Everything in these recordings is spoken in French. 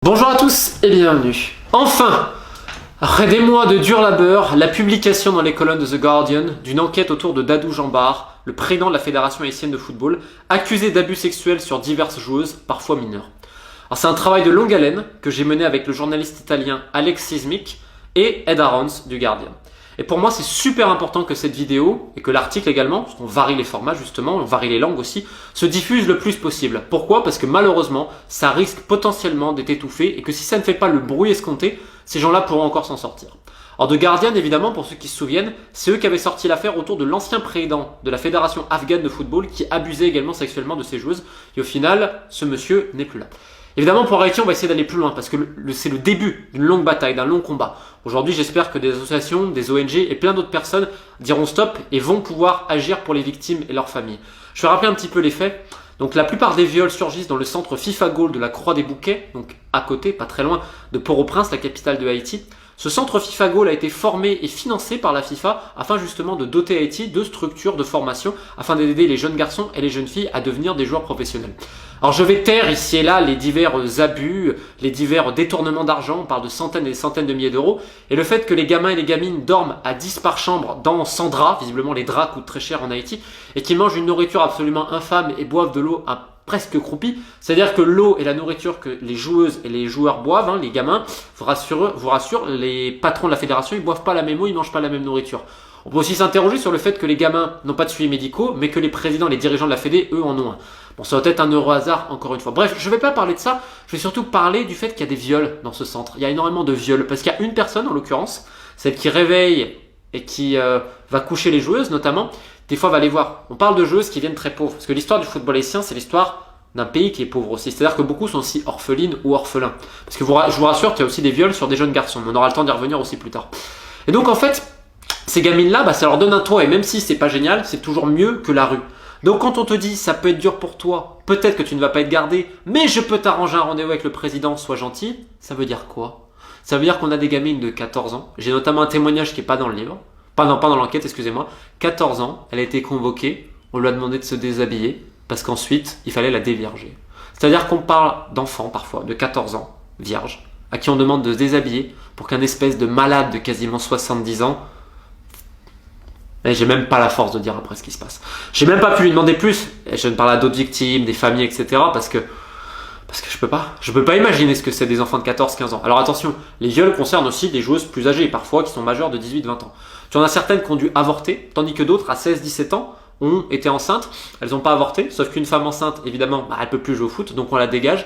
Bonjour à tous et bienvenue. Enfin, après des mois de dur labeur, la publication dans les colonnes de The Guardian d'une enquête autour de Dadou Jambar, le président de la Fédération haïtienne de football, accusé d'abus sexuels sur diverses joueuses, parfois mineures. Alors c'est un travail de longue haleine que j'ai mené avec le journaliste italien Alex Sismic et Ed Aarons du Guardian. Et pour moi, c'est super important que cette vidéo, et que l'article également, parce qu'on varie les formats justement, on varie les langues aussi, se diffuse le plus possible. Pourquoi ? Parce que malheureusement, ça risque potentiellement d'être étouffé, et que si ça ne fait pas le bruit escompté, ces gens-là pourront encore s'en sortir. Alors The Guardian, évidemment, pour ceux qui se souviennent, c'est eux qui avaient sorti l'affaire autour de l'ancien président de la fédération afghane de football, qui abusait également sexuellement de ses joueuses, et au final, ce monsieur n'est plus là. Évidemment, pour Haïti, on va essayer d'aller plus loin parce que c'est le début d'une longue bataille, d'un long combat. Aujourd'hui, j'espère que des associations, des ONG et plein d'autres personnes diront stop et vont pouvoir agir pour les victimes et leurs familles. Je vais rappeler un petit peu les faits. Donc, la plupart des viols surgissent dans le centre FIFA Goal de la Croix des Bouquets, donc à côté, pas très loin, de Port-au-Prince, la capitale de Haïti. Ce centre FIFA Goal a été formé et financé par la FIFA afin justement de doter Haïti de structures de formation afin d'aider les jeunes garçons et les jeunes filles à devenir des joueurs professionnels. Alors je vais taire ici et là les divers abus, les divers détournements d'argent, on parle de centaines et des centaines de milliers d'euros, et le fait que les gamins et les gamines dorment à 10 par chambre dans 100 draps, visiblement les draps coûtent très cher en Haïti, et qui mangent une nourriture absolument infâme et boivent de l'eau presque croupie, c'est-à-dire que l'eau et la nourriture que les joueuses et les joueurs boivent, les gamins, vous rassure, les patrons de la fédération, ils boivent pas la même eau, ils mangent pas la même nourriture. On peut aussi s'interroger sur le fait que les gamins n'ont pas de suivi médicaux, mais que les présidents, les dirigeants de la Fédé, eux, en ont un. Bon, ça doit être un heureux hasard, encore une fois. Bref, je vais pas parler de ça, je vais surtout parler du fait qu'il y a des viols dans ce centre. Il y a énormément de viols, parce qu'il y a une personne, en l'occurrence, celle qui réveille et qui va coucher les joueuses, notamment, des fois va les voir. On parle de joueuses qui viennent très pauvres, parce que l'histoire du football haïtien, c'est l'histoire d'un pays qui est pauvre aussi. C'est-à-dire que beaucoup sont aussi orphelines ou orphelins. Parce que je vous rassure qu'il y a aussi des viols sur des jeunes garçons, mais on aura le temps d'y revenir aussi plus tard. Et donc, en fait, ces gamines-là, ça leur donne un toit, et même si c'est pas génial, c'est toujours mieux que la rue. Donc quand on te dit ça peut être dur pour toi, peut-être que tu ne vas pas être gardé, mais je peux t'arranger un rendez-vous avec le président, sois gentil, ça veut dire quoi ? Ça veut dire qu'on a des gamines de 14 ans, j'ai notamment un témoignage qui n'est pas dans le livre, pas dans l'enquête, excusez-moi, 14 ans, elle a été convoquée, on lui a demandé de se déshabiller, parce qu'ensuite il fallait la dévierger. C'est-à-dire qu'on parle d'enfants parfois, de 14 ans, vierges, à qui on demande de se déshabiller pour qu'un espèce de malade de quasiment 70 ans. Et j'ai même pas la force de dire après ce qui se passe. J'ai même pas pu lui demander plus. Et je ne parle à d'autres victimes, des familles, etc. Parce que je peux pas. Je peux pas imaginer ce que c'est des enfants de 14-15 ans. Alors attention, les viols concernent aussi des joueuses plus âgées, parfois qui sont majeures de 18-20 ans. Tu en as certaines qui ont dû avorter, tandis que d'autres, à 16-17 ans, ont été enceintes. Elles n'ont pas avorté, sauf qu'une femme enceinte, évidemment, elle peut plus jouer au foot, donc on la dégage.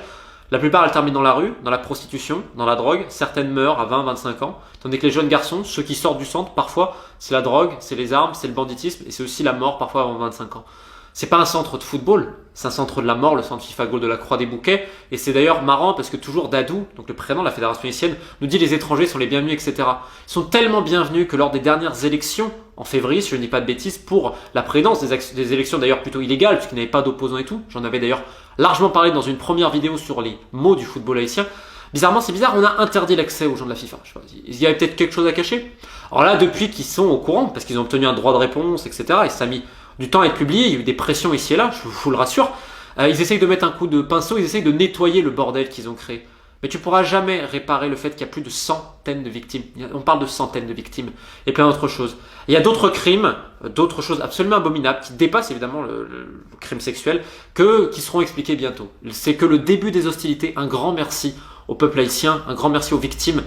La plupart, elles terminent dans la rue, dans la prostitution, dans la drogue. Certaines meurent à 20-25 ans. Tandis que les jeunes garçons, ceux qui sortent du centre, parfois, c'est la drogue, c'est les armes, c'est le banditisme et c'est aussi la mort, parfois avant 25 ans. C'est pas un centre de football, c'est un centre de la mort, le centre FIFA Goal de la Croix des Bouquets. Et c'est d'ailleurs marrant parce que toujours Dadou, donc le président de la fédération haïtienne, nous dit les étrangers sont les bienvenus, etc. Ils sont tellement bienvenus que lors des dernières élections, en février, si je ne dis pas de bêtises, pour la présidence, des élections d'ailleurs plutôt illégales, puisqu'il n'y avait pas d'opposants et tout, j'en avais d'ailleurs largement parlé dans une première vidéo sur les mots du football haïtien. Bizarrement, c'est bizarre, on a interdit l'accès aux gens de la FIFA. Je sais pas, il y avait peut-être quelque chose à cacher. Alors là, depuis qu'ils sont au courant, parce qu'ils ont obtenu un droit de réponse, etc., et ça a mis du temps à être publié, il y a eu des pressions ici et là, je vous le rassure, ils essayent de mettre un coup de pinceau, ils essayent de nettoyer le bordel qu'ils ont créé. Mais tu pourras jamais réparer le fait qu'il y a plus de centaines de victimes. On parle de centaines de victimes et plein d'autres choses. Il y a d'autres crimes, d'autres choses absolument abominables qui dépassent évidemment le crime sexuel qui seront expliqués bientôt. C'est que le début des hostilités. Un grand merci au peuple haïtien, un grand merci aux victimes,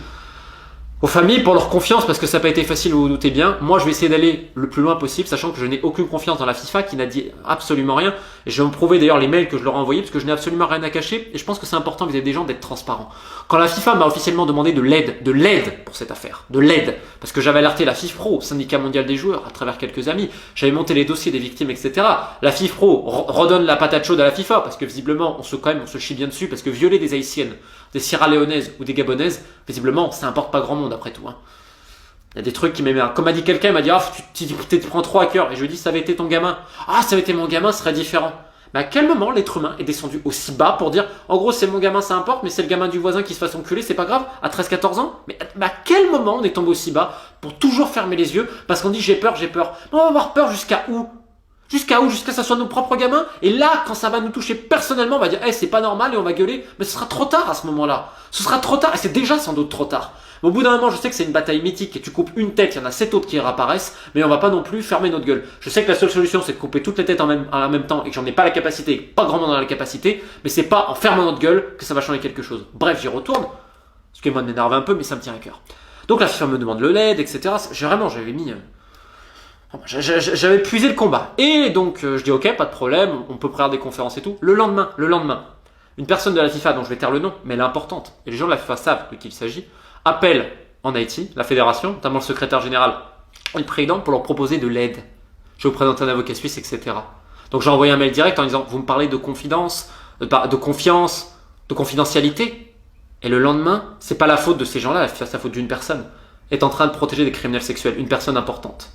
aux familles pour leur confiance, parce que ça n'a pas été facile, vous vous doutez bien. Moi, je vais essayer d'aller le plus loin possible, sachant que je n'ai aucune confiance dans la FIFA qui n'a dit absolument rien. Et je vais me prouver d'ailleurs les mails que je leur ai envoyés, parce que je n'ai absolument rien à cacher. Et je pense que c'est important vis-à-vis des gens d'être transparent. Quand la FIFA m'a officiellement demandé de l'aide pour cette affaire, de l'aide, parce que j'avais alerté la FIFPro, syndicat mondial des joueurs, à travers quelques amis, j'avais monté les dossiers des victimes, etc. La FIFPro redonne la patate chaude à la FIFA, parce que visiblement, on se chie bien dessus, parce que violer des Haïtiennes, des Sierra-Léonaises ou des Gabonaises, visiblement, ça importe pas grand monde après tout. Il y a des trucs qui m'énervent. Comme m'a dit quelqu'un, il m'a dit tu prends trop à cœur. Et je lui ai dit ça avait été ton gamin. Ah, ça avait été mon gamin, ce serait différent. Mais à quel moment l'être humain est descendu aussi bas pour dire en gros c'est mon gamin, ça importe, mais c'est le gamin du voisin qui se fasse enculer, c'est pas grave, à 13-14 ans? Mais à quel moment on est tombé aussi bas pour toujours fermer les yeux parce qu'on dit j'ai peur? On va avoir peur jusqu'à où? Jusqu'à où? Jusqu'à ce que ça soit nos propres gamins. Et là, quand ça va nous toucher personnellement, on va dire, c'est pas normal et on va gueuler. Mais ce sera trop tard à ce moment-là. Ce sera trop tard et c'est déjà sans doute trop tard. Mais au bout d'un moment, je sais que c'est une bataille mythique et tu coupes une tête, il y en a 7 autres qui réapparaissent, mais on va pas non plus fermer notre gueule. Je sais que la seule solution, c'est de couper toutes les têtes en même temps et que j'en ai pas la capacité, pas grand monde dans la capacité, mais c'est pas en fermant notre gueule que ça va changer quelque chose. Bref, j'y retourne. Excusez-moi de m'énerver un peu, mais ça me tient à cœur. Donc la FIFA me demande le LED, etc. J'avais mis... J'avais puisé le combat. Et donc, je dis ok, pas de problème, on peut préparer des conférences et tout. Le lendemain, une personne de la FIFA, dont je vais taire le nom, mais elle est importante, et les gens de la FIFA savent de qui il s'agit, appelle en Haïti, la fédération, notamment le secrétaire général et le président, pour leur proposer de l'aide. Je vais vous présenter un avocat suisse, etc. Donc j'ai envoyé un mail direct en disant, vous me parlez de confidence, de confiance, de confidentialité. Et le lendemain, c'est pas la faute de ces gens-là, c'est la faute d'une personne. Est en train de protéger des criminels sexuels, une personne importante.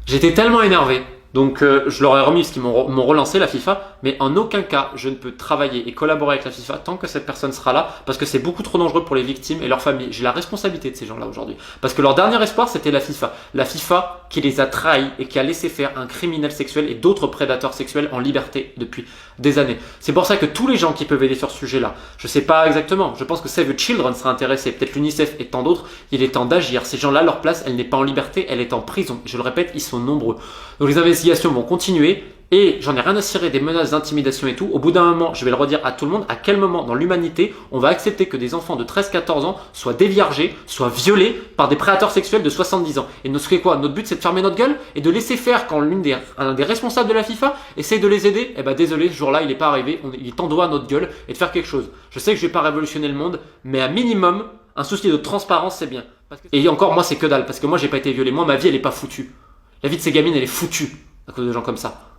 J'étais tellement énervé, donc je leur ai remis parce qu'ils m'ont relancé la FIFA, mais en aucun cas je ne peux travailler et collaborer avec la FIFA tant que cette personne sera là, parce que c'est beaucoup trop dangereux pour les victimes et leurs familles. J'ai la responsabilité de ces gens-là aujourd'hui, parce que leur dernier espoir c'était la FIFA qui les a trahis et qui a laissé faire un criminel sexuel et d'autres prédateurs sexuels en liberté depuis des années. C'est pour ça que tous les gens qui peuvent aider sur ce sujet-là, je sais pas exactement, je pense que Save the Children sera intéressé, peut-être l'UNICEF et tant d'autres, il est temps d'agir. Ces gens-là, leur place, elle n'est pas en liberté, elle est en prison. Je le répète, ils sont nombreux. Donc les investigations vont continuer et j'en ai rien à cirer des menaces d'intimidation et tout. Au bout d'un moment, je vais le redire à tout le monde, à quel moment dans l'humanité on va accepter que des enfants de 13-14 ans soient déviargés, soient violés par des prédateurs sexuels de 70 ans. Et notre quoi? Notre but c'est de fermer notre gueule et de laisser faire quand un des responsables de la FIFA essaye de les aider. Eh ben désolé, ce jour-là il n'est pas arrivé, il est temps de voir notre gueule et de faire quelque chose. Je sais que je vais pas révolutionner le monde, mais à minimum, un souci de transparence c'est bien. Et encore moi c'est que dalle, parce que moi j'ai pas été violé, moi ma vie elle est pas foutue. La vie de ces gamines elle est foutue à cause de gens comme ça.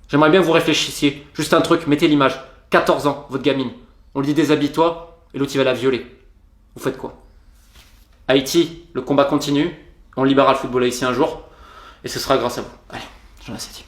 J'aimerais bien que vous réfléchissiez. Juste un truc, mettez l'image. 14 ans, votre gamine. On lui dit déshabille-toi, et l'autre il va la violer. Vous faites quoi? Haïti, le combat continue. On libérera le football haïtien un jour. Et ce sera grâce à vous. Allez, j'en ai assez dit.